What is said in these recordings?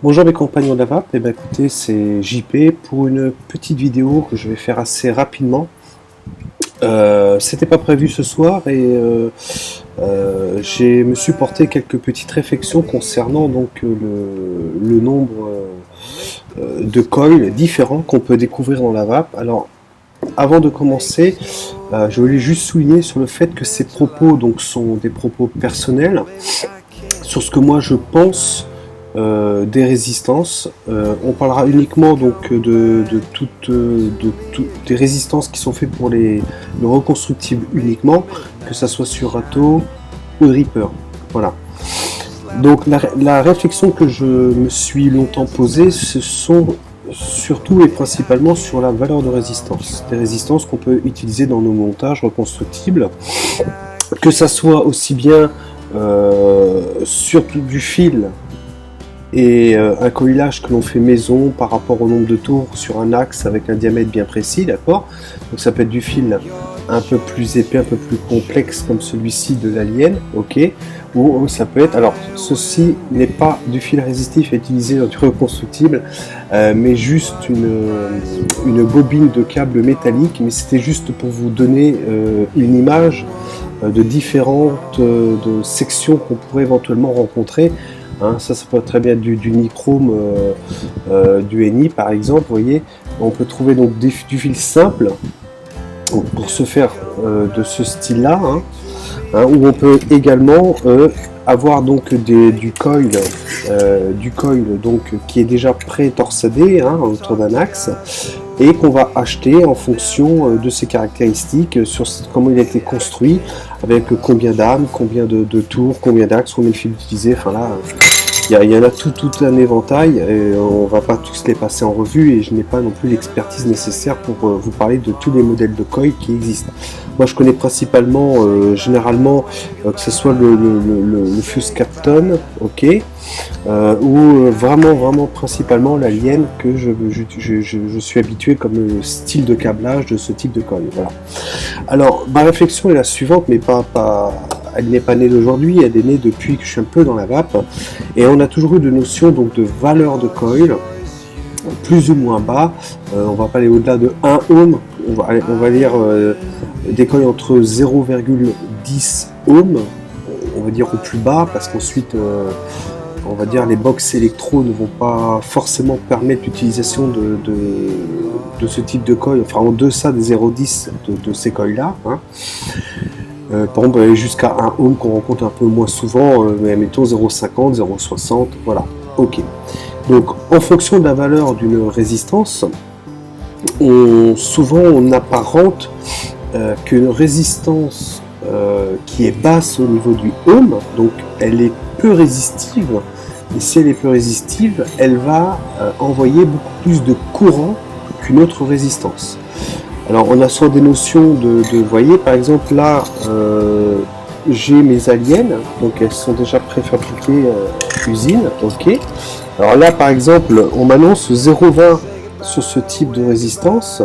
Bonjour mes compagnons d'AVAP, écoutez c'est JP pour une petite vidéo que je vais faire assez rapidement. C'était pas prévu ce soir et je me suis porté quelques petites réflexions concernant donc le nombre de coils différents qu'on peut découvrir dans l'AVAP. Alors avant de commencer, je voulais juste souligner sur le fait que ces propos donc sont des propos personnels sur ce que moi je pense des résistances. On parlera uniquement donc de toutes des résistances qui sont faites pour le reconstructible uniquement, que ça soit sur Rato ou Reaper. Voilà. Donc la réflexion que je me suis longtemps posée, ce sont surtout et principalement sur la valeur de résistance. Des résistances qu'on peut utiliser dans nos montages reconstructibles, que ça soit aussi bien sur du fil et un coilage que l'on fait maison par rapport au nombre de tours sur un axe avec un diamètre bien précis, d'accord. Donc ça peut être du fil un peu plus épais, un peu plus complexe comme celui-ci de l'Alien, ok. Ou ça peut être, alors ceci n'est pas du fil résistif à utiliser dans du reconstructible, mais juste une bobine de câble métallique, mais c'était juste pour vous donner une image de différentes de sections qu'on pourrait éventuellement rencontrer. Hein, ça peut être très bien du nichrome, du NI par exemple, vous voyez. On peut trouver donc du fil simple pour se faire de ce style-là, où on peut également avoir donc du coil donc qui est déjà pré-torsadé autour d'un axe et qu'on va acheter en fonction de ses caractéristiques, sur comment il a été construit, avec combien d'armes, combien de tours, combien d'axes, combien de fils utilisés, enfin là, il y en a tout un éventail, et on va pas tous les passer en revue, et je n'ai pas non plus l'expertise nécessaire pour vous parler de tous les modèles de coil qui existent. Moi je connais principalement, généralement, que ce soit le Fuse Captain, ok, ou vraiment principalement l'Alien, que je suis habitué comme style de câblage de ce type de coil. Voilà. Alors ma réflexion est la suivante, mais elle n'est pas née d'aujourd'hui, elle est née depuis que je suis un peu dans la vape, et on a toujours eu de notions donc de valeur de coil plus ou moins bas. On va pas aller au-delà de 1 ohm, on va dire des coils entre 0,10 ohm, on va dire au plus bas, parce qu'ensuite on va dire les box électro ne vont pas forcément permettre l'utilisation de ce type de coil, enfin en deçà des 0,10 de ces coils là. Par exemple jusqu'à 1 ohm qu'on rencontre un peu moins souvent, mais mettons 0,50, 0,60, voilà, ok. Donc en fonction de la valeur d'une résistance, souvent on apparente qu'une résistance qui est basse au niveau du ohm, donc elle est peu résistive, et si elle est peu résistive, elle va envoyer beaucoup plus de courant qu'une autre résistance. Alors on a soit des notions vous voyez par exemple là j'ai mes aliens, donc elles sont déjà préfabriquées usine, ok. Alors là par exemple on m'annonce 0,20 sur ce type de résistance,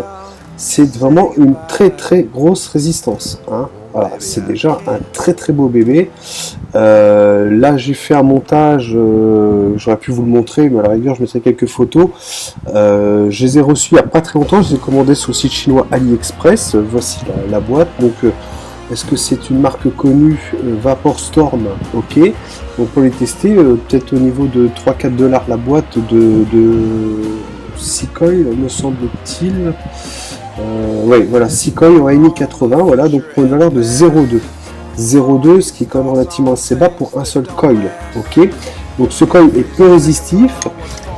c'est vraiment une très grosse résistance, Voilà, c'est déjà un très beau bébé. Là j'ai fait un montage, j'aurais pu vous le montrer, mais à la rigueur je mettrai quelques photos. Je les ai reçus il n'y a pas très longtemps, je les ai commandés sur le site chinois AliExpress. Voici la boîte. Donc est-ce que c'est une marque connue, Vapor Storm, ok. On peut les tester, peut-être au niveau de 3-4 $ la boîte de 6 coils, me semble-t-il. Ouais, voilà, 6 coils en AMI 80, voilà, donc pour une valeur de 0,2. 0,2, ce qui est quand même relativement assez bas pour un seul coil, ok. Donc ce coil est peu résistif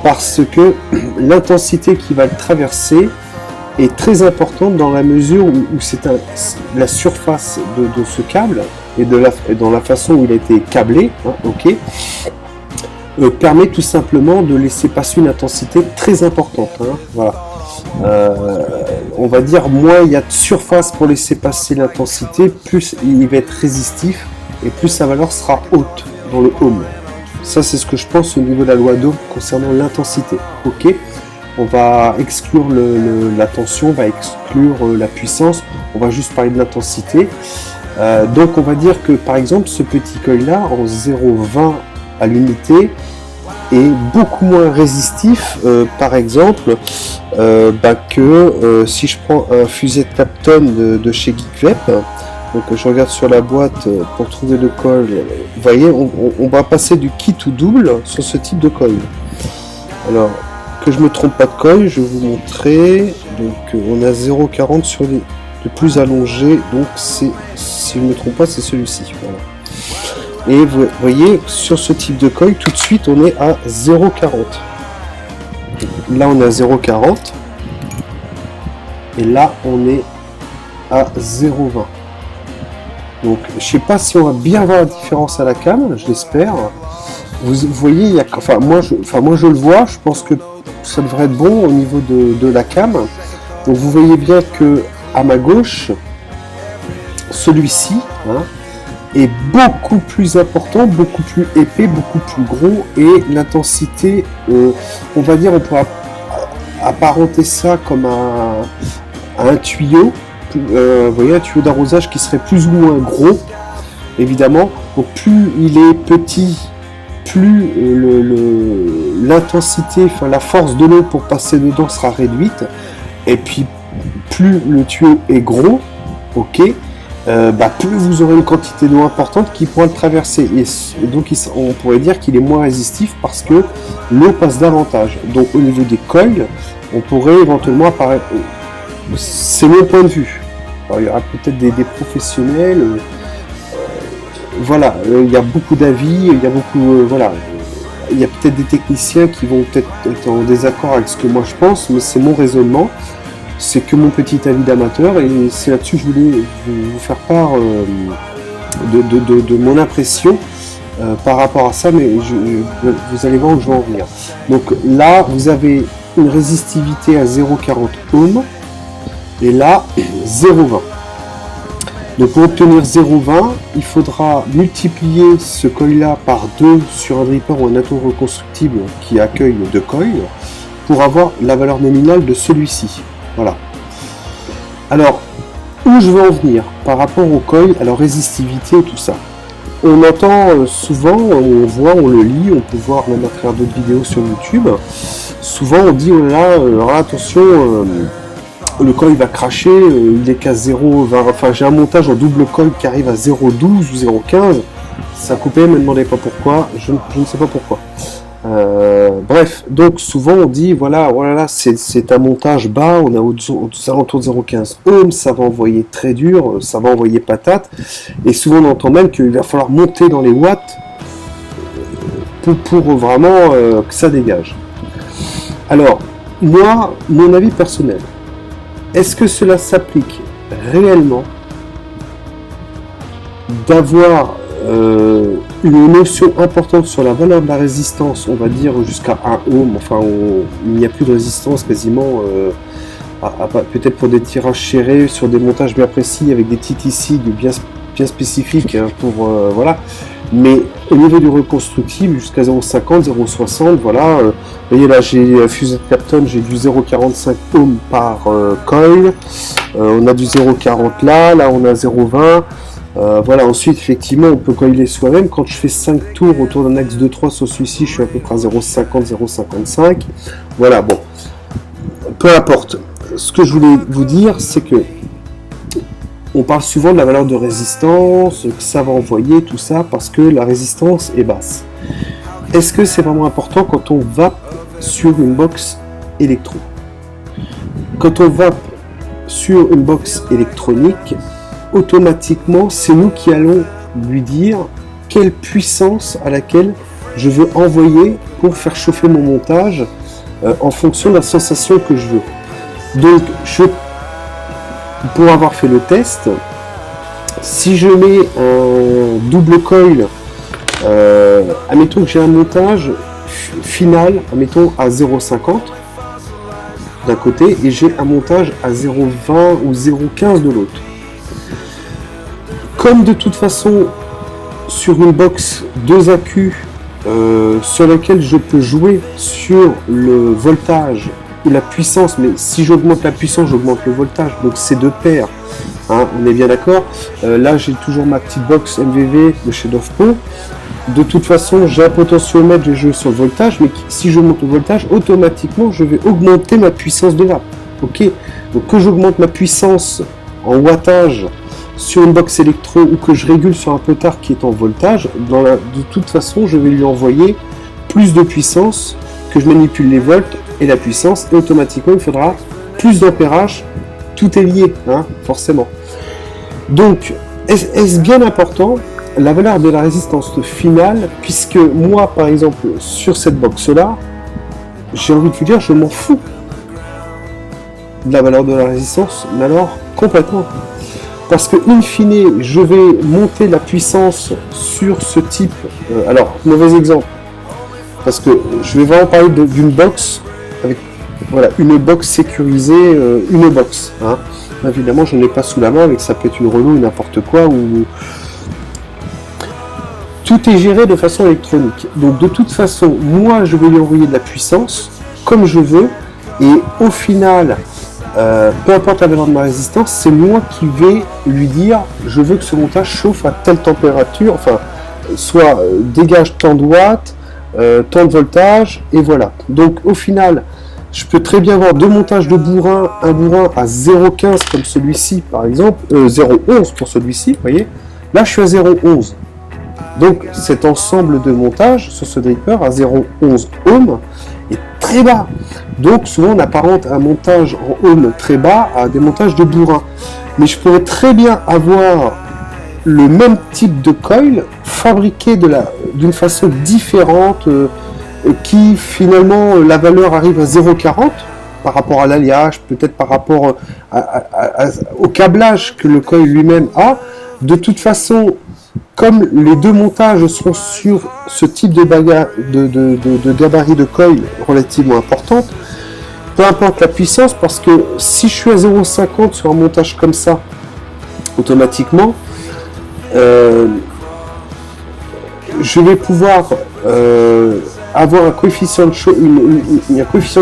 parce que l'intensité qui va le traverser est très importante dans la mesure où c'est la surface de ce câble et dans la façon où il a été câblé, ok, permet tout simplement de laisser passer une intensité très importante, voilà. On va dire moins il y a de surface pour laisser passer l'intensité, plus il va être résistif et plus sa valeur sera haute dans le ohm. Ça c'est ce que je pense au niveau de la loi d'Ohm concernant l'intensité, ok. On va exclure la tension, on va exclure la puissance, on va juste parler de l'intensité. Donc on va dire que par exemple ce petit coil là en 0,20 à l'unité est beaucoup moins résistif, par exemple, que si je prends un fusil de Clapton de chez Geekweb. Donc je regarde sur la boîte pour trouver le coil. Vous voyez, on va passer du kit ou double sur ce type de coil. Alors, que je me trompe pas de coil, je vais vous montrer. Donc on a 0,40 sur les plus allongés. Donc c'est, si je ne me trompe pas, c'est celui-ci. Voilà. Et vous voyez, sur ce type de coil, tout de suite on est à 0,40. Là on est à 0,40. Et là on est à 0,20. Donc je sais pas si on va bien voir la différence à la cam, je l'espère. Vous voyez, il y a, moi je le vois, je pense que ça devrait être bon au niveau de la cam. Donc vous voyez bien que à ma gauche, celui-ci est beaucoup plus important, beaucoup plus épais, beaucoup plus gros, et l'intensité, on va dire, on pourra apparenter ça comme un tuyau. Vous voyez, un tuyau d'arrosage qui serait plus ou moins gros, évidemment. Donc plus il est petit, plus l'intensité, enfin la force de l'eau pour passer dedans sera réduite. Et puis plus le tuyau est gros, ok, plus vous aurez une quantité d'eau importante qui pourra le traverser. Et donc on pourrait dire qu'il est moins résistif parce que l'eau passe davantage. Donc au niveau des coils, on pourrait éventuellement apparaître. C'est mon point de vue. Alors, il y aura peut-être des professionnels. Voilà, il y a beaucoup d'avis, il y a beaucoup, voilà, il y a peut-être des techniciens qui vont peut-être être en désaccord avec ce que moi je pense, mais c'est mon raisonnement, c'est que mon petit avis d'amateur, et c'est là-dessus que je voulais vous faire part de mon impression par rapport à ça, mais vous allez voir où je vais en venir. Donc là, vous avez une résistivité à 0,40 ohms, et là 0,20. Donc pour obtenir 0,20, il faudra multiplier ce coil là par 2 sur un dripper ou un atome reconstructible qui accueille 2 coils pour avoir la valeur nominale de celui-ci. Voilà. Alors, où je veux en venir par rapport au coil, à leur résistivité et tout ça. On entend souvent, on voit, on le lit, on peut voir même à travers d'autres vidéos sur YouTube, souvent on dit, oh là là, attention, le coil va cracher, il est qu'à 0,20, enfin j'ai un montage en double coil qui arrive à 0,12 ou 0,15, ça a coupé, ne me demandez pas pourquoi, je ne sais pas pourquoi. Bref, donc souvent on dit, voilà, c'est un montage bas, on a aux alentours de 0,15 ohms, ça va envoyer très dur, ça va envoyer patate, et souvent on entend même qu'il va falloir monter dans les watts pour vraiment que ça dégage. Alors, moi, mon avis personnel, est-ce que cela s'applique réellement d'avoir une notion importante sur la valeur de la résistance, on va dire jusqu'à 1 ohm, enfin il n'y a plus de résistance quasiment, peut-être pour des tirages serrés, sur des montages bien précis, avec des TTC bien spécifiques, pour voilà. Mais au niveau du reconstructible, jusqu'à 0,50, 0,60, voilà. Vous voyez là, j'ai fusée de Clapton, j'ai du 0,45 ohms par coil. On a du 0,40 là on a 0,20. Voilà, ensuite, effectivement, on peut coiler soi-même. Quand je fais 5 tours autour d'un axe de 3 sur celui-ci, je suis à peu près à 0,50, 0,55. Voilà, bon. Peu importe. Ce que je voulais vous dire, c'est que on parle souvent de la valeur de résistance, que ça va envoyer, tout ça, parce que la résistance est basse. Est-ce que c'est vraiment important quand on vape sur une box électro? Quand on vape sur une box électronique, automatiquement, c'est nous qui allons lui dire quelle puissance à laquelle je veux envoyer pour faire chauffer mon montage en fonction de la sensation que je veux. Donc, pour avoir fait le test, si je mets un double coil, admettons que j'ai un montage final, admettons à 0,50 d'un côté, et j'ai un montage à 0,20 ou 0,15 de l'autre. Comme de toute façon, sur une box 2 accus, sur laquelle je peux jouer sur le voltage ou la puissance, mais si j'augmente la puissance, j'augmente le voltage, donc c'est de pair, on est bien d'accord. Là j'ai toujours ma petite box MVV de chez Dovpo, de toute façon, j'ai un potentiomètre, j'ai joué sur le voltage, mais si je monte le voltage, automatiquement, je vais augmenter ma puissance de vape. Ok, donc que j'augmente ma puissance en wattage sur une box électro ou que je régule sur un potard qui est en voltage, de toute façon, je vais lui envoyer plus de puissance, que je manipule les volts et la puissance, et automatiquement, il faudra plus d'ampérage. Tout est lié, hein, forcément. Donc, est-ce bien important la valeur de la résistance finale, puisque moi, par exemple, sur cette box-là, j'ai envie de vous dire, je m'en fous de la valeur de la résistance, mais alors complètement. Parce que, in fine, je vais monter la puissance sur ce type. Alors, mauvais exemple, parce que je vais vraiment parler d'une box, avec voilà, une box sécurisée, une box. Hein. Évidemment, je n'en ai pas sous la main, avec ça peut être une Renault ou n'importe quoi, ou tout est géré de façon électronique. Donc de toute façon, moi je vais lui envoyer de la puissance comme je veux, et au final, peu importe la valeur de ma résistance, c'est moi qui vais lui dire je veux que ce montage chauffe à telle température, enfin soit dégage tant de watts, tant de voltage, et voilà. Donc au final, je peux très bien avoir deux montages de bourrin, un bourrin à 0,15 comme celui-ci par exemple, 0,11 pour celui-ci, vous voyez. Là je suis à 0,11. Donc cet ensemble de montage sur ce dripper à 0,11 ohm est très bas. Donc souvent on apparente un montage en ohm très bas à des montages de bourrin. Mais je pourrais très bien avoir le même type de coil fabriqué d'une façon différente, qui finalement la valeur arrive à 0,40 par rapport à l'alliage, peut-être par rapport au câblage que le coil lui-même a. De toute façon, comme les deux montages sont sur ce type de gabarit de coil relativement importante, peu importe la puissance, parce que si je suis à 0,50 sur un montage comme ça, automatiquement, je vais pouvoir avoir un coefficient de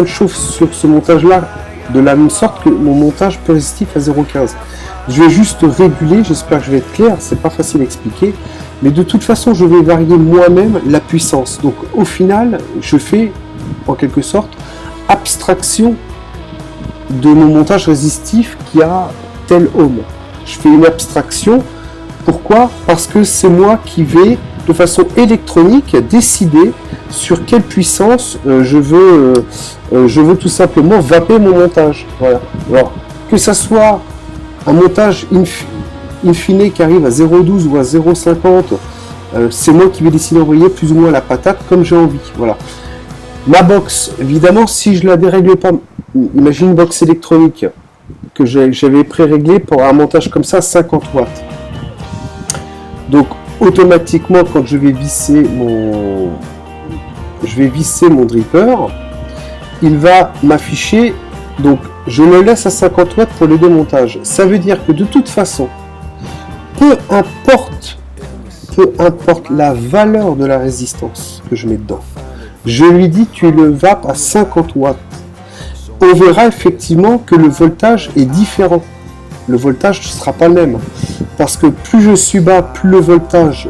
chauffe sur ce montage-là de la même sorte que mon montage positif à 0,15. Je vais juste réguler, j'espère que je vais être clair, c'est pas facile à expliquer, mais de toute façon je vais varier moi-même la puissance. Donc au final, je fais en quelque sorte abstraction de mon montage résistif qui a tel ohm. Je fais une abstraction, pourquoi ? Parce que c'est moi qui vais de façon électronique décider sur quelle puissance je veux tout simplement vaper mon montage. Voilà. Alors, que ça soit un montage in fine qui arrive à 0,12 ou à 0,50, c'est moi qui vais décider d'envoyer plus ou moins la patate comme j'ai envie. Voilà. Ma box, évidemment, si je la dérègle pas, imagine une box électronique que j'avais pré-réglée pour un montage comme ça, 50 watts. Donc, automatiquement, quand je vais visser mon dripper, il va m'afficher, donc je le laisse à 50 watts pour les deux montages. Ça veut dire que de toute façon, peu importe la valeur de la résistance que je mets dedans, je lui dis tu le vapes à 50 watts. On verra effectivement que le voltage est différent. Le voltage ne sera pas le même. Parce que plus je suis bas, plus le voltage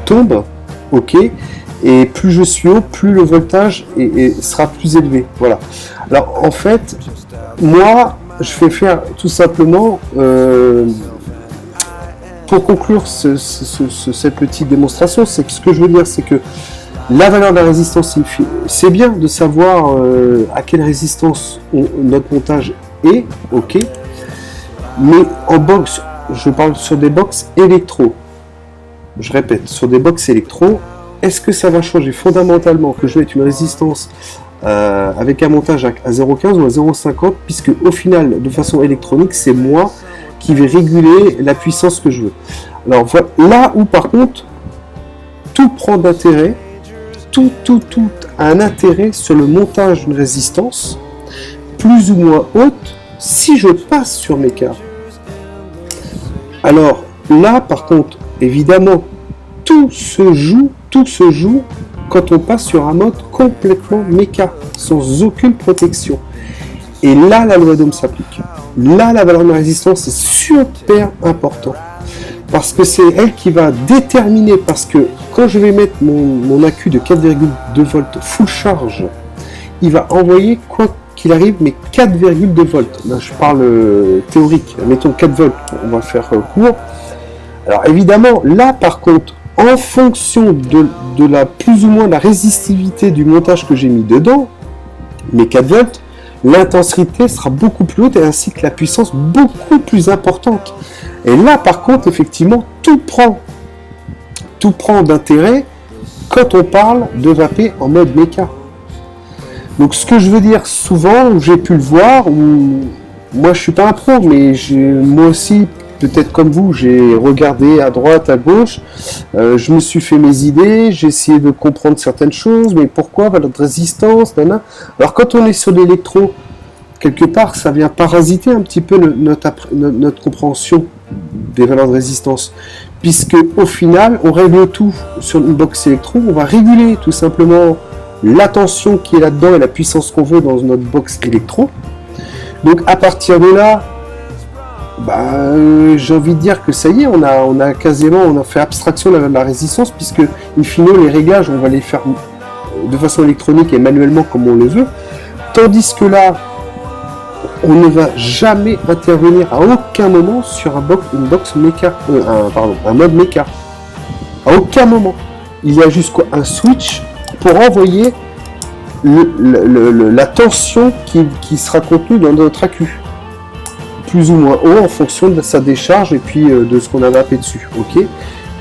tombe, ok, et plus je suis haut, plus le voltage sera plus élevé. Voilà. Alors en fait, moi, je vais faire tout simplement, pour conclure cette petite démonstration, c'est que ce que je veux dire, c'est que la valeur de la résistance, c'est bien de savoir à quelle résistance notre montage est, ok, mais en box, je parle sur des box électro. Je répète, sur des box électro, est-ce que ça va changer fondamentalement que je mette une résistance avec un montage à 0,15 ou à 0,50, puisque au final, de façon électronique, c'est moi qui vais réguler la puissance que je veux. Alors voilà, là où par contre, tout prend d'intérêt, tout a un intérêt sur le montage d'une résistance, plus ou moins haute, si je passe sur mes câbles. Alors là, par contre, évidemment, tout se joue quand on passe sur un mode complètement méca, sans aucune protection. Et là, la loi d'Ohm s'applique. Là, la valeur de la résistance est super important. parce que c'est elle qui va déterminer, parce que quand je vais mettre mon accu de 4,2 volts full charge, il va envoyer quoi qu'il arrive, mais 4,2 volts. Là, je parle théorique, mettons 4 volts, on va faire court. Alors évidemment, là par contre, en fonction de la plus ou moins la résistivité du montage que j'ai mis dedans, mes 4 volts, l'intensité sera beaucoup plus haute et ainsi que la puissance beaucoup plus importante. Et là par contre, effectivement, tout prend d'intérêt quand on parle de vapé en mode méca. Donc ce que je veux dire souvent, où j'ai pu le voir, où moi je suis pas un pro, mais moi aussi, peut-être comme vous, j'ai regardé à droite, à gauche, je me suis fait mes idées, j'ai essayé de comprendre certaines choses, mais pourquoi valeur de résistance, nana. Alors quand on est sur l'électro, quelque part ça vient parasiter un petit peu notre compréhension des valeurs de résistance, puisque au final on règle tout sur une box électro, on va réguler tout simplement la tension qui est là-dedans et la puissance qu'on veut dans notre box électro. Donc à partir de là, j'ai envie de dire que ça y est, on a fait abstraction de la résistance, puisque in fine les réglages on va les faire de façon électronique et manuellement comme on le veut, tandis que là on ne va jamais intervenir à aucun moment sur une box méca, un mode méca. À aucun moment. Il y a juste un switch pour envoyer la tension qui sera contenue dans notre accu, plus ou moins haut en fonction de sa décharge et puis de ce qu'on a vapé dessus. Ok.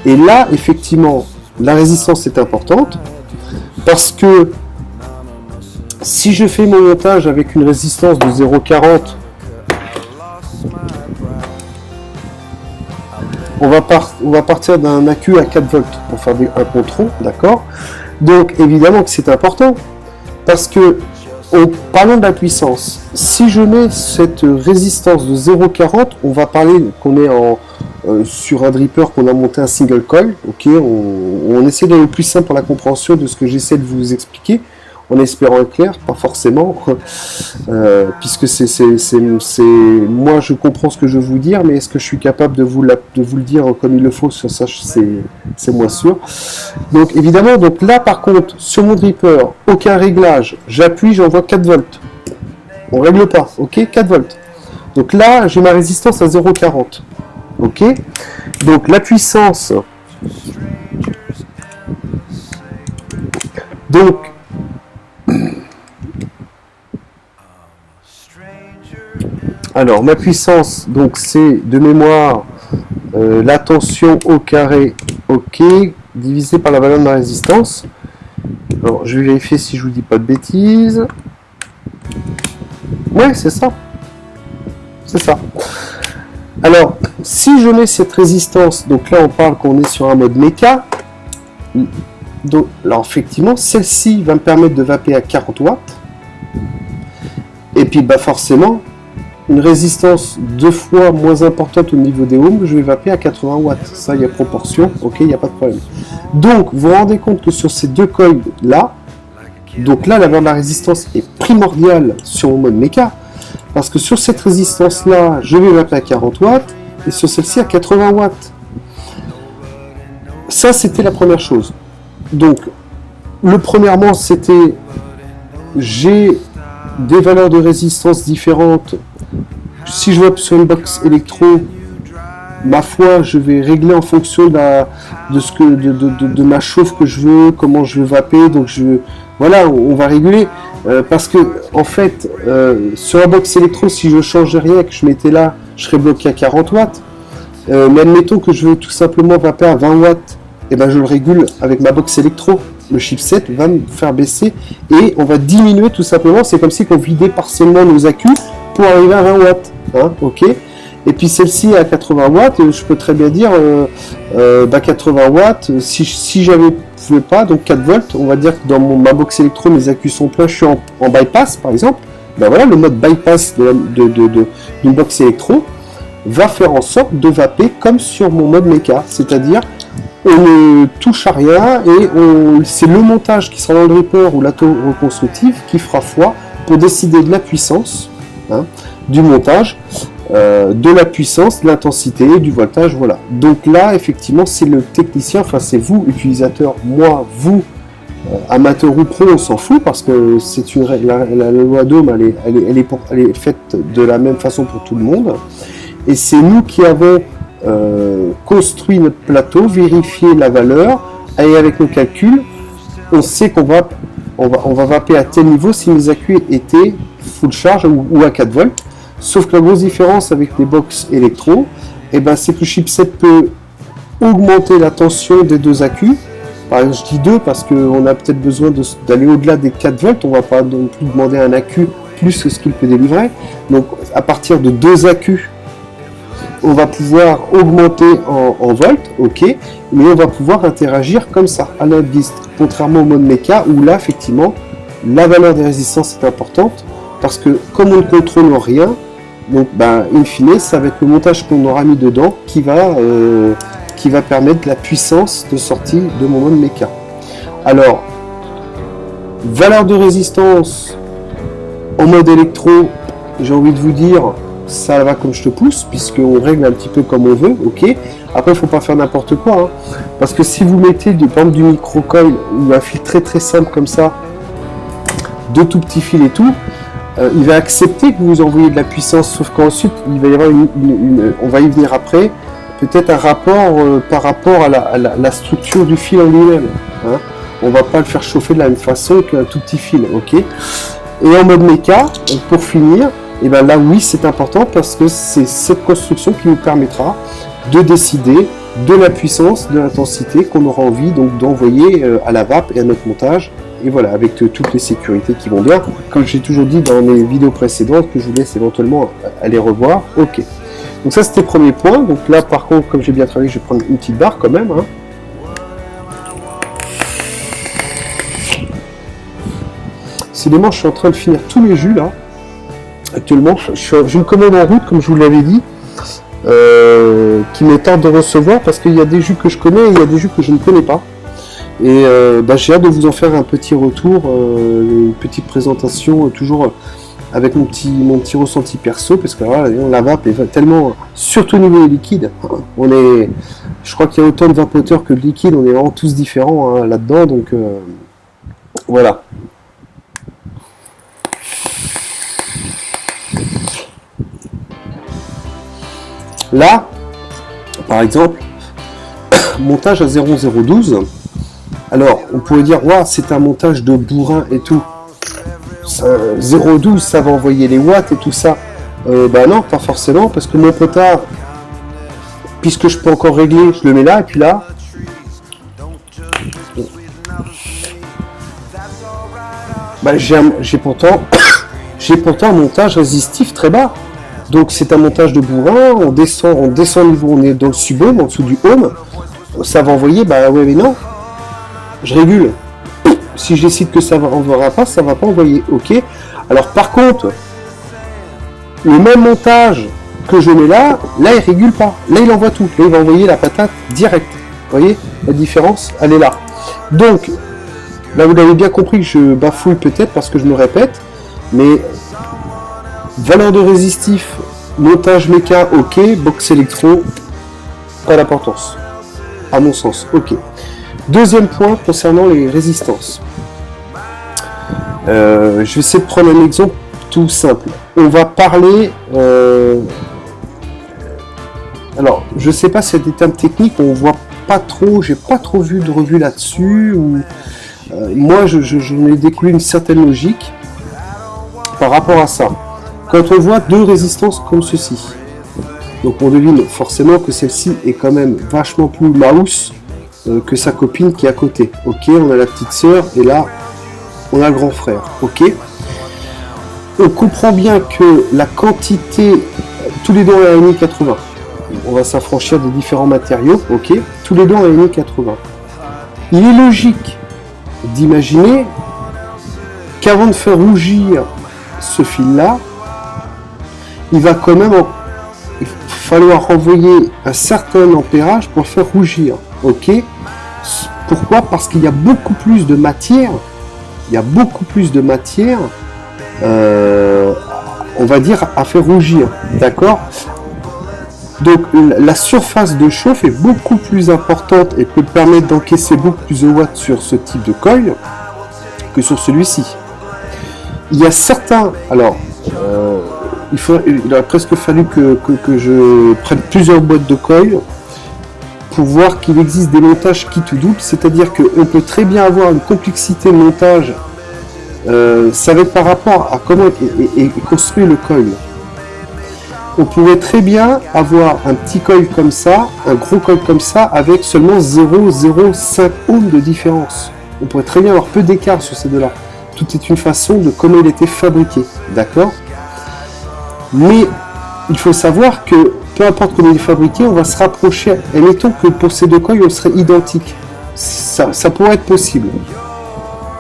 Et là, effectivement, la résistance est importante parce que si je fais mon montage avec une résistance de 0,40, on va partir d'un accu à 4 volts pour faire un contrôle, d'accord? Donc évidemment que c'est important, parce que, parlons de la puissance, si je mets cette résistance de 0,40, on va parler qu'on est sur un dripper qu'on a monté un single coil, ok, on essaie d'aller le plus simple pour la compréhension de ce que j'essaie de vous expliquer, en espérant être clair, pas forcément, puisque moi je comprends ce que je veux vous dire, mais est-ce que je suis capable de vous le dire comme il le faut, ça c'est moins sûr. Donc évidemment, là par contre, sur mon dripper, aucun réglage, j'appuie, j'envoie 4 volts. On règle pas, ok, 4 volts. Donc là, j'ai ma résistance à 0,40. Ok. Donc la puissance. Donc alors ma puissance, donc c'est de mémoire la tension au carré, ok, divisé par la valeur de ma résistance. Alors je vais vérifier si je vous dis pas de bêtises. Ouais, c'est ça. C'est ça. Alors, si je mets cette résistance, donc là on parle qu'on est sur un mode méca, donc, alors effectivement, celle-ci va me permettre de vaper à 40 watts, et puis forcément, une résistance 2 fois moins importante au niveau des ohms, je vais vaper à 80 watts, ça il y a proportion, ok, il n'y a pas de problème. Donc, vous vous rendez compte que sur ces deux coils là, donc là la valeur de la résistance est primordiale sur mon mode méca, parce que sur cette résistance-là, je vais vaper à 40 watts, et sur celle-ci à 80 watts. Ça, c'était la première chose. Donc, premièrement, c'était, j'ai des valeurs de résistance différentes. Si je vape sur une box électro, ma foi, je vais régler en fonction de ma chauffe que je veux, comment je veux vaper. Donc, voilà, on va réguler. Parce que en fait, sur la box électro, si je changeais rien et que je mettais là, je serais bloqué à 40 watts. Mais admettons que je veux tout simplement vaper à 20 watts, et je le régule avec ma box électro. Le chipset va me faire baisser et on va diminuer tout simplement. C'est comme si on vidait partiellement nos accus pour arriver à 20 watts. Hein, ok. Et puis celle-ci à 80 watts, je peux très bien dire 80 watts, si j'avais pouvais pas, donc 4 volts, on va dire que dans ma box électro, mes accus sont pleins, je suis en bypass par exemple, voilà, le mode bypass d'une box électro va faire en sorte de vaper comme sur mon mode méca, c'est-à-dire on ne touche à rien et c'est le montage qui sera dans le dripper ou l'auto-reconstructif qui fera foi pour décider de la puissance, hein, du montage. de la puissance, de l'intensité, du voltage, voilà. Donc là, effectivement, c'est le technicien, enfin c'est vous, utilisateur, moi, vous, amateur ou pro, on s'en fout, parce que c'est une règle, la loi d'Ohm, elle est faite de la même façon pour tout le monde, et c'est nous qui avons construit notre plateau, vérifié la valeur, et avec nos calculs, on sait qu'on va vapper à tel niveau si mes accus étaient full charge ou à 4 volts. Sauf que la grosse différence avec les box électro, c'est que le chipset peut augmenter la tension des deux accus. Par exemple, je dis 2 parce qu'on a peut-être besoin d'aller au-delà des 4 volts. On ne va pas non plus demander un accu plus que ce qu'il peut délivrer. Donc à partir de 2 accus, on va pouvoir augmenter en volts, ok, mais on va pouvoir interagir comme ça, à notre guise. Contrairement au mode méca, où là, effectivement, la valeur des résistances est importante, parce que comme on ne contrôle rien, donc, in fine, ça va être le montage qu'on aura mis dedans qui va permettre la puissance de sortie de mon mode méca. Alors, valeur de résistance en mode électro, j'ai envie de vous dire, ça va comme je te pousse, puisqu'on règle un petit peu comme on veut, ok. Après, il ne faut pas faire n'importe quoi, hein, parce que si vous mettez par exemple, du micro-coil ou un fil très très simple comme ça, deux tout petits fils et tout, il va accepter que vous envoyez de la puissance, sauf qu'ensuite il va y avoir on va y venir après, peut-être un rapport par rapport à la structure du fil en lui-même. Hein. On va pas le faire chauffer de la même façon qu'un tout petit fil, ok. Et en mode méca, pour finir, et là oui c'est important parce que c'est cette construction qui nous permettra de décider de la puissance, de l'intensité qu'on aura envie donc d'envoyer à la vape et à notre montage. Et voilà, avec toutes les sécurités qui vont bien. Comme j'ai toujours dit dans mes vidéos précédentes, que je vous laisse éventuellement aller revoir. Ok. Donc ça, c'était le premier point. Donc là, par contre, comme j'ai bien travaillé, je vais prendre une petite barre quand même. Hein. Décidément, je suis en train de finir tous les jus là. Actuellement, j'ai une commande en route, comme je vous l'avais dit, qui me tarde de recevoir parce qu'il y a des jus que je connais et il y a des jus que je ne connais pas. Et j'ai hâte de vous en faire un petit retour, une petite présentation, toujours avec mon petit ressenti perso, parce que là, la vape est tellement, surtout au niveau des liquides, je crois qu'il y a autant de vapoteurs que de liquides, on est vraiment tous différents hein, là-dedans, donc voilà. Là, par exemple, montage à 0,012. Alors, on pourrait dire, ouais, c'est un montage de bourrin et tout. 0,12, ça va envoyer les watts et tout ça. Non, pas forcément, parce que mon potard, puisque je peux encore régler, je le mets là, et puis là. J'ai pourtant un montage résistif très bas. Donc c'est un montage de bourrin, on descend le niveau, on est dans le sub-ohm, en dessous du ohm. Ça va envoyer, ouais mais non. Je régule. Si je décide que ça n'enverra pas, ça ne va pas envoyer. Ok. Alors par contre, le même montage que je mets là, il régule pas. Là, il envoie tout. Là, il va envoyer la patate direct. Vous voyez la différence, elle est là. Donc, là, vous l'avez bien compris que je bafouille peut-être parce que je me répète, mais valeur de résistif, montage méca, ok. Box électro, pas d'importance. À mon sens, ok. Deuxième point concernant les résistances. Je vais essayer de prendre un exemple tout simple. On va parler... alors, je sais pas si c'est des termes techniques, on voit pas trop, j'ai pas trop vu de revue là-dessus. Moi, je n'ai découlé une certaine logique par rapport à ça. Quand on voit deux résistances comme ceci, donc on devine forcément que celle-ci est quand même vachement plus mouse que sa copine qui est à côté. Ok, on a la petite sœur et là on a le grand frère. Ok, on comprend bien que la quantité, tous les deux ont un RMI 80. On va s'affranchir des différents matériaux. Ok, tous les deux ont un RMI 80. Il est logique d'imaginer qu'avant de faire rougir ce fil-là, il va quand même falloir renvoyer un certain ampérage pour le faire rougir. Ok. Pourquoi ? Parce qu'il y a beaucoup plus de matière. on va dire, à faire rougir, d'accord? Donc la surface de chauffe est beaucoup plus importante et peut permettre d'encaisser beaucoup plus de watts sur ce type de coil que sur celui-ci. Il y a certains, alors il aurait presque fallu que je prenne plusieurs boîtes de coil pour voir qu'il existe des montages kit ou double, c'est-à-dire qu'on peut très bien avoir une complexité de montage, ça va être par rapport à comment est construit le coil. On pourrait très bien avoir un petit coil comme ça, un gros coil comme ça, avec seulement 0,05 ohms de différence. On pourrait très bien avoir peu d'écart sur ces deux-là. Tout est une façon de comment il était fabriqué, d'accord? Mais il faut savoir que peu importe comment il est fabriqué, on va se rapprocher. Et mettons que pour ces deux coils, on serait identiques. Ça pourrait être possible.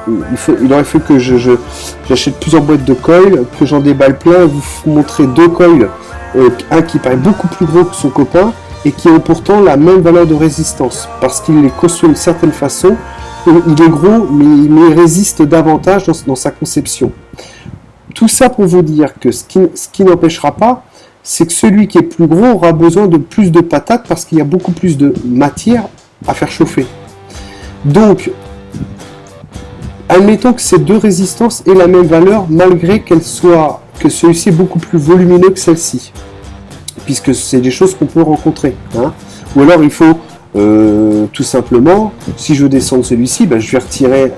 Il aurait fallu que j'achète plusieurs boîtes de coils, que j'en déballe plein, et vous montrer deux coils, un qui paraît beaucoup plus gros que son copain, et qui ont pourtant la même valeur de résistance, parce qu'il est construit d'une certaine façon. Il est gros, mais il résiste davantage dans sa conception. Tout ça pour vous dire que ce qui n'empêchera pas, c'est que celui qui est plus gros aura besoin de plus de patates parce qu'il y a beaucoup plus de matière à faire chauffer. Donc, admettons que ces deux résistances aient la même valeur malgré que celui-ci est beaucoup plus volumineux que celle-ci. Puisque c'est des choses qu'on peut rencontrer. Hein. Ou alors il faut tout simplement, si je veux descendre celui-ci, je vais retirer,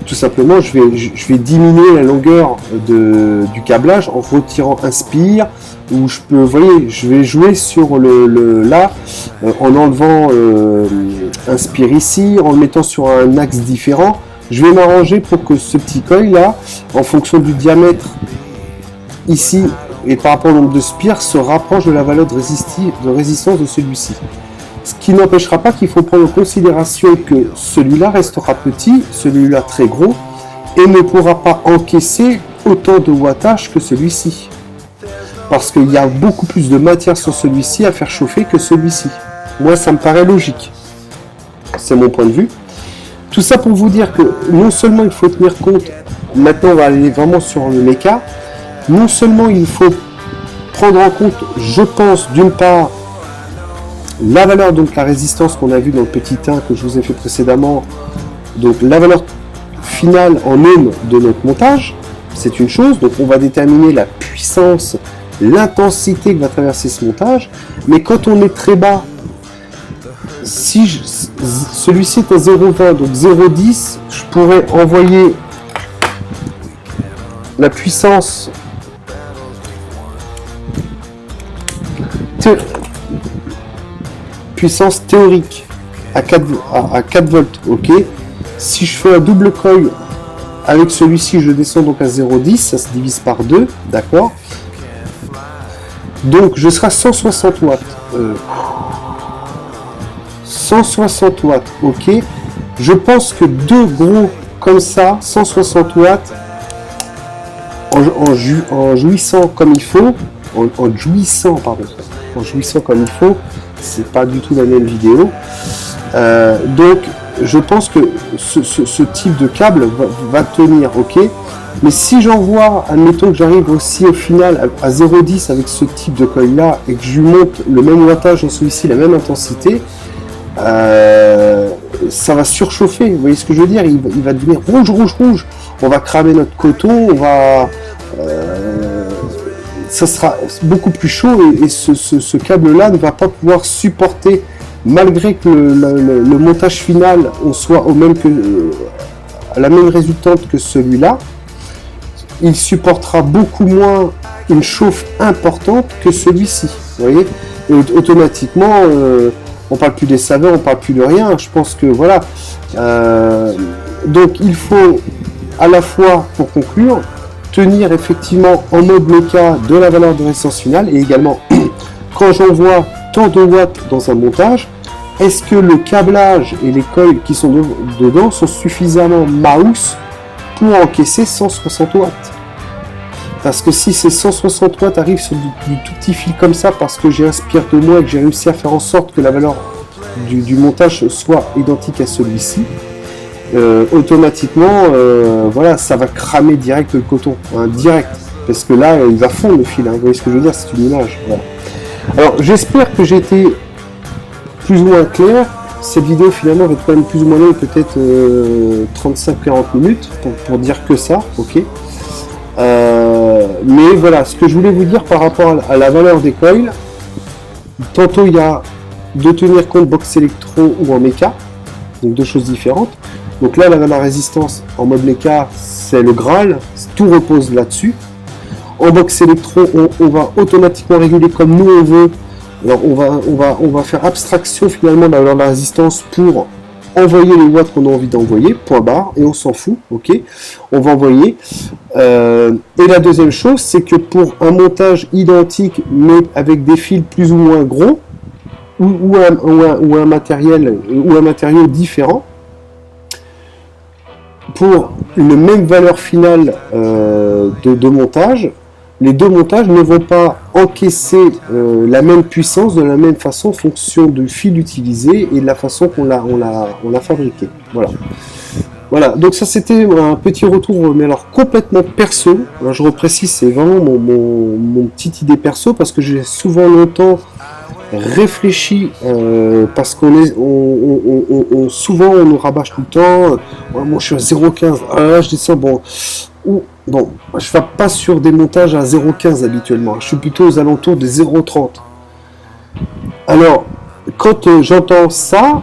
tout simplement, je vais diminuer la longueur du câblage en retirant un spire, ou vous voyez, je vais jouer sur là, en enlevant un spire ici, en le mettant sur un axe différent. Je vais m'arranger pour que ce petit coil là, en fonction du diamètre ici et par rapport au nombre de spires, se rapproche de la valeur de résistance de celui-ci. Ce qui n'empêchera pas qu'il faut prendre en considération que celui-là restera petit, celui-là très gros, et ne pourra pas encaisser autant de wattage que celui-ci. Parce qu'il y a beaucoup plus de matière sur celui-ci à faire chauffer que celui-ci. Moi, ça me paraît logique. C'est mon point de vue. Tout ça pour vous dire que non seulement il faut tenir compte, maintenant on va aller vraiment sur le méca, non seulement il faut prendre en compte, je pense, d'une part, la valeur, donc la résistance qu'on a vu dans le petit 1 que je vous ai fait précédemment, donc la valeur finale en ohms de notre montage, c'est une chose, donc on va déterminer la puissance, l'intensité que va traverser ce montage, mais quand on est très bas, si celui-ci est à 0,20, donc 0,10, je pourrais envoyer la puissance théorique à 4 volts, ok. Si je fais un double coil avec celui-ci, je descends donc à 0,10, ça se divise par 2, d'accord. Donc je serai à 160 watts. 160 watts, ok. Je pense que deux gros comme ça, 160 watts, en jouissant comme il faut, en jouissant comme il faut, c'est pas du tout la même vidéo. Donc je pense que ce type de câble va tenir, ok. Mais si j'envoie, admettons que j'arrive aussi au final à 0,10 avec ce type de coil là et que je lui monte le même wattage dans celui-ci, la même intensité, ça va surchauffer. Vous voyez ce que je veux dire, il va devenir rouge. On va cramer notre coton, ça sera beaucoup plus chaud et ce câble-là ne va pas pouvoir supporter, malgré que le montage final on soit à la même résultante que celui-là, il supportera beaucoup moins une chauffe importante que celui-ci. Vous voyez, et automatiquement, on parle plus des saveurs, on parle plus de rien. Je pense que voilà. Donc il faut à la fois, pour conclure, tenir effectivement en mode méca de la valeur de résistance finale et également quand j'envoie tant de watts dans un montage, est-ce que le câblage et les coils qui sont dedans sont suffisamment mouse pour encaisser 160 watts? Parce que si ces 160 watts arrivent sur du tout petit fil comme ça, parce que j'ai un spire de moi et que j'ai réussi à faire en sorte que la valeur du montage soit identique à celui-ci, automatiquement, voilà, ça va cramer direct le coton, hein, direct. parce que là, il va fondre le fil, hein. Vous voyez ce que je veux dire, c'est une image. Voilà. Alors, j'espère que j'ai été plus ou moins clair. Cette vidéo, finalement, va être quand même plus ou moins longue, peut-être 35-40 minutes, pour dire que ça, ok. Mais voilà, ce que je voulais vous dire par rapport à la valeur des coils, tantôt il y a de tenir compte box électro ou en méca, donc deux choses différentes. Donc là, la résistance en mode méca, c'est le Graal, tout repose là-dessus. En box électro, on va automatiquement réguler comme nous on veut. Alors on va faire abstraction finalement de la valeur de la résistance pour envoyer les watts qu'on a envie d'envoyer, point barre, et on s'en fout, ok. On va envoyer. Et la deuxième chose, c'est que pour un montage identique, mais avec des fils plus ou moins gros, ou un matériau différent, pour une même valeur finale de montage, les deux montages ne vont pas encaisser la même puissance de la même façon en fonction du fil utilisé et de la façon qu'on l'a fabriqué. Voilà. Voilà, donc ça c'était un petit retour, mais alors complètement perso. Alors, je reprécise, c'est vraiment mon petite idée perso, parce que j'ai souvent longtemps réfléchi, parce souvent on nous rabâche tout le temps, moi je suis à 0,15, ah, je descends, bon, je ne vais pas sur des montages à 0,15 habituellement, je suis plutôt aux alentours de 0,30. Alors, quand j'entends ça,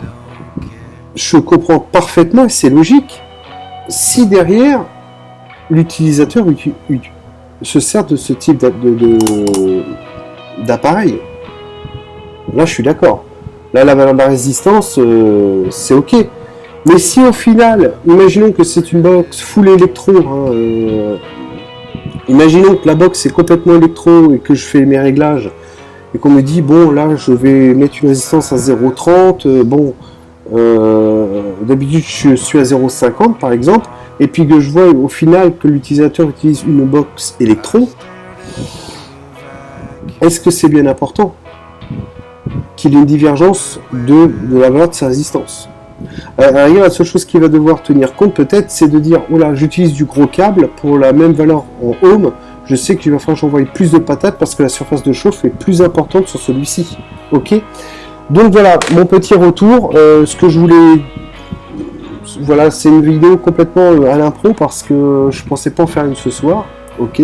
je comprends parfaitement, et c'est logique, si derrière l'utilisateur se sert de ce type d'appareil, là je suis d'accord. Là la valeur de la résistance, c'est ok. Mais si au final, imaginons que c'est une box full électro, hein, imaginons que la box est complètement électro et que je fais mes réglages, et qu'on me dit, bon là je vais mettre une résistance à 0,30, bon, d'habitude je suis à 0,50 par exemple, et puis que je vois au final que l'utilisateur utilise une box électro, est-ce que c'est bien important qu'il y ait une divergence de la valeur de sa résistance? La seule chose qu'il va devoir tenir compte peut-être, c'est de dire, oh là, j'utilise du gros câble pour la même valeur en ohm, je sais qu'il va falloir que j'envoie plus de patates parce que la surface de chauffe est plus importante sur celui-ci. Ok. Donc voilà, mon petit retour, ce que je voulais... Voilà, c'est une vidéo complètement à l'impro parce que je pensais pas en faire une ce soir, ok.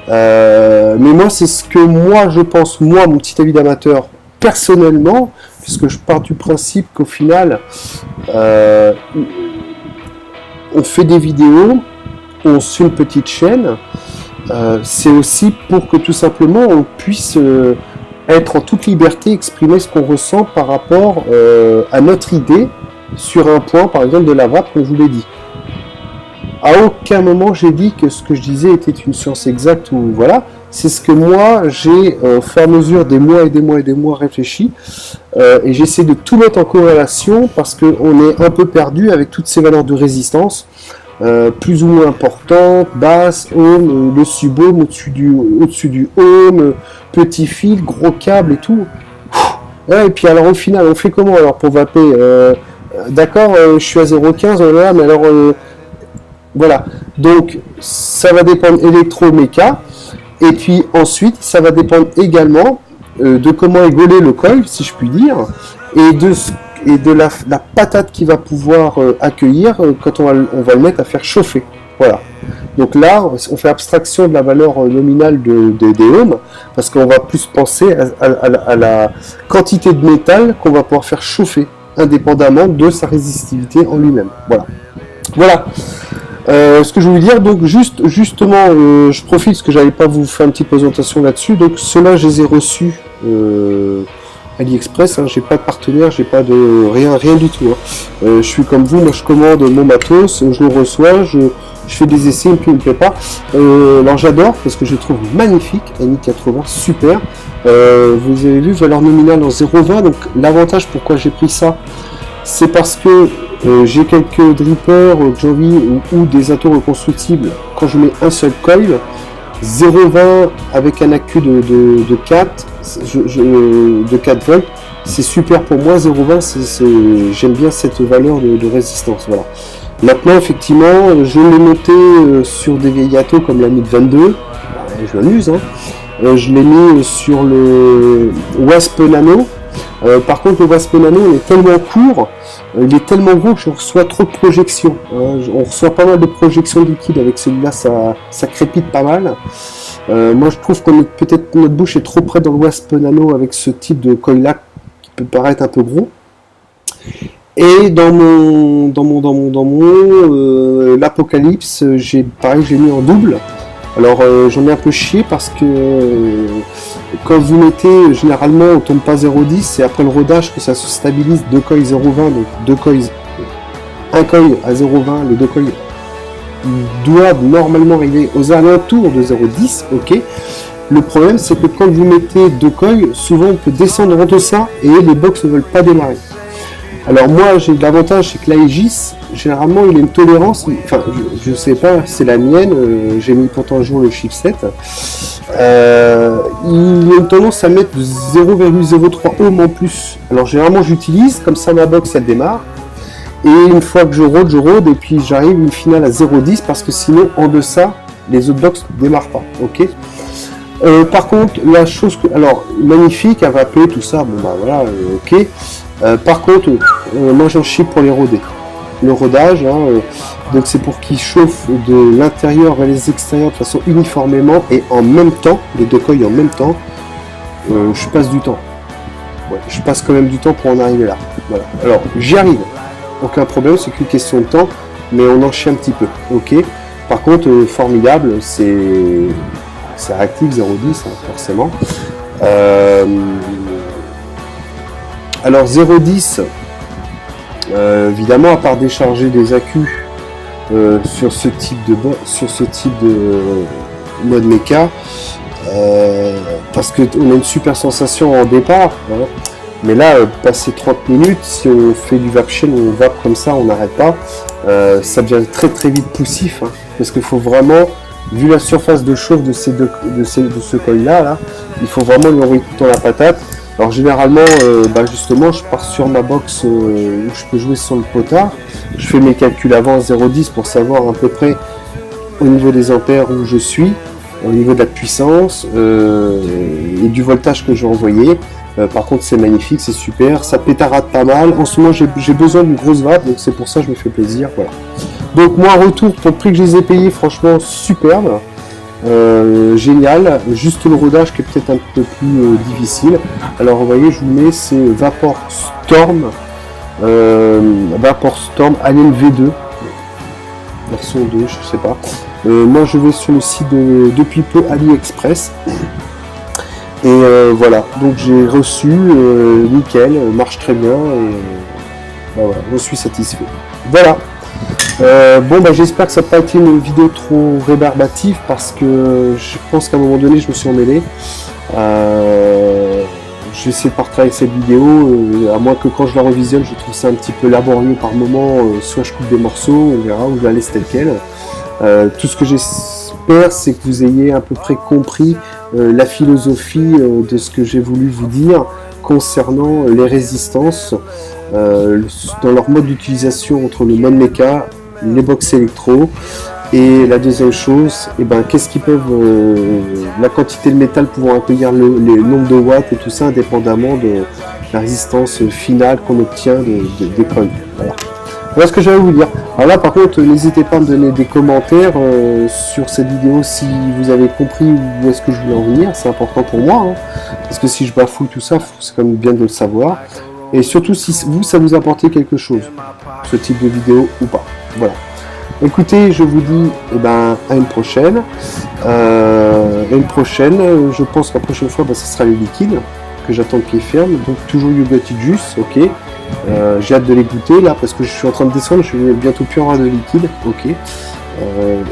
Mais moi, c'est ce que moi, je pense, moi, mon petit avis d'amateur, personnellement, puisque je pars du principe qu'au final, on fait des vidéos, on suit une petite chaîne, c'est aussi pour que tout simplement on puisse être en toute liberté, exprimer ce qu'on ressent par rapport à notre idée sur un point, par exemple, de la vape, comme je vous l'ai dit. À aucun moment j'ai dit que ce que je disais était une science exacte, ou voilà, c'est ce que moi j'ai au fur et à mesure des mois et des mois et des mois réfléchi, et j'essaie de tout mettre en corrélation parce qu'on est un peu perdu avec toutes ces valeurs de résistance, plus ou moins importantes, basse, ohm, le sub-ohm au-dessus du ohm, petit fil, gros câble et tout. Ouais, et puis alors au final on fait comment alors pour vaper? D'accord, je suis à 0,15, voilà, mais alors voilà, donc ça va dépendre électro-méca, et puis ensuite ça va dépendre également de comment égoler le coil, si je puis dire, et de la patate qu'il va pouvoir accueillir quand on va le mettre à faire chauffer. Voilà. Donc là, on fait abstraction de la valeur nominale des ohms, parce qu'on va plus penser à la quantité de métal qu'on va pouvoir faire chauffer, indépendamment de sa résistivité en lui-même. Voilà. Voilà. Ce que je voulais dire, donc justement, je profite parce que j'avais pas vous faire une petite présentation là-dessus. Donc ceux-là, je les ai reçus AliExpress. Hein, j'ai pas de partenaire, j'ai pas de rien du tout. Hein. Je suis comme vous, moi je commande mon matos, je le reçois, je fais des essais, et puis il me plaît pas. Alors j'adore parce que je les trouve magnifiques, ANI80, super. Vous avez vu, valeur nominale en 0,20. Donc l'avantage pourquoi j'ai pris ça, c'est parce que j'ai quelques drippers que j'ai envie, ou des atos reconstructibles. Quand je mets un seul coil, 0,20 avec un accu de 4 volts, c'est super pour moi. 0,20, j'aime bien cette valeur de résistance. Voilà. Maintenant, effectivement, je l'ai noté sur des vieilles atos comme la MID 22. je m'amuse, hein. Je l'ai mis sur le Wasp Nano. Par contre, le Wasp Nano il est tellement court, il est tellement gros que je reçois trop de projections, hein. On reçoit pas mal de projections liquides avec celui-là, ça crépite pas mal. Moi je trouve que peut-être notre bouche est trop près dans le Wasp Nano avec ce type de coil-là qui peut paraître un peu gros. Et dans mon l'Apocalypse, j'ai mis en double. Alors j'en ai un peu chié parce que quand vous mettez, généralement on tombe pas 0,10, c'est après le rodage que ça se stabilise 2 coils 0,20, donc 2 coils, un coil à 0,20, les 2 coils doivent normalement arriver aux alentours de 0,10, ok. Le problème c'est que quand vous mettez 2 coils, souvent on peut descendre en deçà et les box ne veulent pas démarrer. Alors moi j'ai l'avantage, c'est que l'Aegis, généralement il a une tolérance, enfin je sais pas, c'est la mienne, j'ai mis pourtant un jour le chipset, il a une tendance à mettre 0,03 ohm en plus. Alors généralement j'utilise, comme ça ma box elle démarre, et une fois que je rôde, et puis j'arrive une finale à 0,10 parce que sinon en deçà les autres box ne démarrent pas, ok. Par contre la chose que, alors magnifique, elle va appeler tout ça, bon bah voilà, ok. Par contre, moi j'en chie pour les roder. Le rodage, hein, donc c'est pour qu'il chauffe de l'intérieur vers les extérieurs de façon uniformément et en même temps, les 2 coils en même temps, je passe du temps. Ouais, je passe quand même du temps pour en arriver là. Voilà. Alors j'y arrive, aucun problème, c'est qu'une question de temps, mais on en chie un petit peu, ok. Par contre, formidable, c'est réactif 0,10 hein, forcément. Alors 0,10, évidemment, à part décharger des accus sur ce type de mode méca, parce qu'on a une super sensation en départ, hein. Mais là, passer 30 minutes, si on fait du vape shell, on vape comme ça, on n'arrête pas, ça devient très très vite poussif, hein, parce qu'il faut vraiment, vu la surface de chauffe de ce coil-là, il faut vraiment lui envoyer tout le temps la patate. Alors généralement, justement, je pars sur ma box où je peux jouer sur le potard. Je fais mes calculs avant 0,10 pour savoir à peu près au niveau des ampères où je suis, au niveau de la puissance et du voltage que je vais envoyer. Par contre, c'est magnifique, c'est super, ça pétarade pas mal. En ce moment, j'ai besoin d'une grosse vape, donc c'est pour ça que je me fais plaisir. Voilà. Donc moi, retour pour le prix que je les ai payés, franchement superbe. Génial, juste le rodage qui est peut-être un peu plus difficile. Alors vous voyez, je vous mets, c'est Vapor Storm Alien V2 version 2, je sais pas. Moi je vais sur le site depuis peu AliExpress et voilà, donc j'ai reçu, nickel, marche très bien et voilà, je suis satisfait. Voilà. J'espère que ça n'a pas été une vidéo trop rébarbative parce que je pense qu'à un moment donné je me suis emmêlé. Je vais essayer de partir avec cette vidéo, à moins que quand je la revisionne je trouve ça un petit peu laborieux par moment, soit je coupe des morceaux, on verra, ou je la laisse telle quelle. Tout ce que j'espère c'est que vous ayez à peu près compris la philosophie de ce que j'ai voulu vous dire concernant les résistances dans leur mode d'utilisation entre le mode méca, les box électro, et la deuxième chose, qu'est-ce qu'ils peuvent, la quantité de métal pouvant accueillir les nombres de watts et tout ça indépendamment de la résistance finale qu'on obtient des coils. Voilà ce que j'allais vous dire. Alors là par contre, n'hésitez pas à me donner des commentaires sur cette vidéo si vous avez compris où est-ce que je voulais en venir, c'est important pour moi, hein, parce que si je bafouille tout ça, c'est quand même bien de le savoir. Et surtout si vous, ça vous apportait quelque chose, ce type de vidéo ou pas. Voilà. Écoutez, je vous dis à une prochaine. Je pense que la prochaine fois, ce sera les liquides que j'attends qu'ils ferment. Donc toujours You Got It Juice, ok. J'ai hâte de les goûter là parce que je suis en train de descendre, je vais bientôt plus avoir de liquide, ok.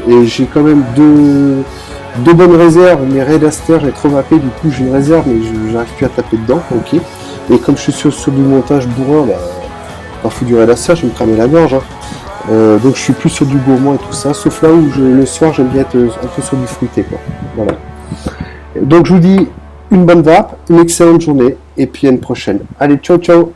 Et j'ai quand même deux bonnes réserves, mais Red Aster, j'ai trop vapé, du coup j'ai une réserve, mais j'arrive plus à taper dedans, ok. Et comme je suis sur du montage bourrin, pas fou du Red Aster, je vais me cramer la gorge, hein. Donc je suis plus sur du gourmand et tout ça, sauf là où le soir j'aime bien être un peu sur du fruité, quoi. Voilà. Donc je vous dis une bonne vape, une excellente journée, et puis à une prochaine. Allez, ciao ciao.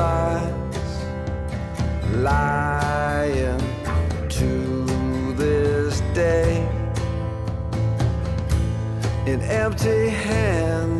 lies lying to this day in empty hands.